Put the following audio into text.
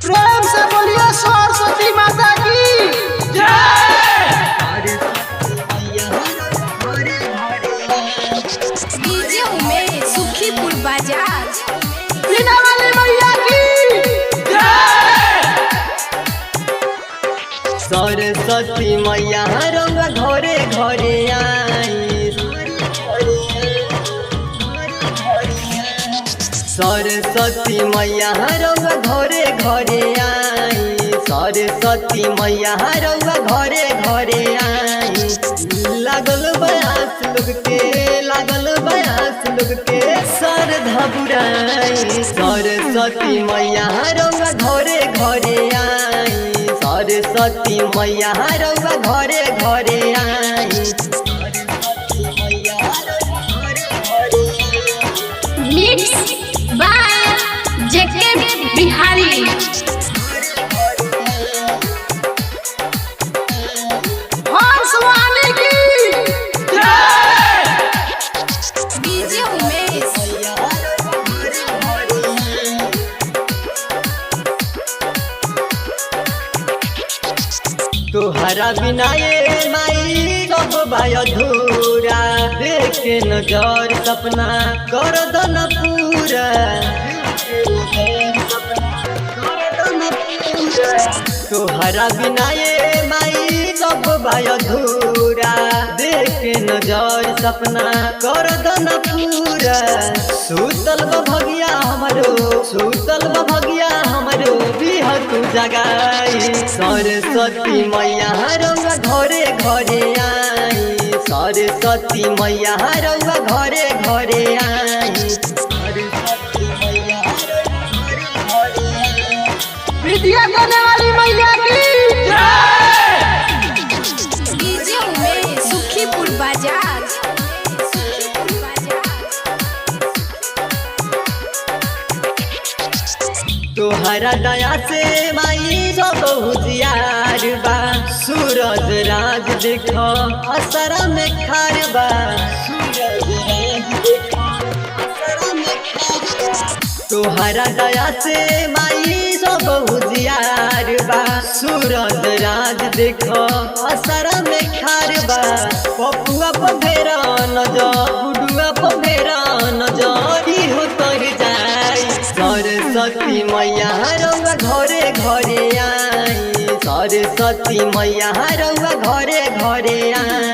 प्रेम से बोलिए सरस्वती माता की जय। डीजे उमेश सुखीपुर बाजार। बिना वाली मैया की जय। सरस्वती मैया रंग घरे घरे आई। सरस्वती मैया रंग घरे घरे आई। सरस्वती मैया रंग घरे घरे आई। लागल बयास लोग के, लागल बयास लोग के श्रद्धा बुराई। सरस्वती मैया रंग घरे घरे आई। सरस्वती मैया रंग घरे घरे आई। Mix by JK Bihari. Hanswani की जय। डीजे उमेश तोहरा बिना ये माई सब भाई अधूरा। देखे नजर सपना कर दो न पूरा। तोहरा बिना ये माई सब भाई अधूरा। देखे नजर सपना कर दो न पूरा। सुतल भगिया हमरो, सुतल भगिया हमरो बिहा तू जगाई। सरस्वती मैया रंग घरे घरे आई। सरस्वती मैया रंग घरे घरे आई। सरस्वती मैया विद्या देने वाली मैया की जय। डीजे उमेश सुखीपुर बाजार। तोहरा दया से माई सब हुजियार बा। सूरज राज देखो असरा में खार बा। सूरज राज देखो असरा में खार बा। तोहरा दया से माई सब हुजियार बा। सूरज राज देखो असरा में खार बा। पपुआ पफेरा नजर, गुडुआ पफेरा नजर हो तर जाई। सरस्वती मैया रंग घरे घरे आई। सरस्वती मैया रंग घरे घरे आई।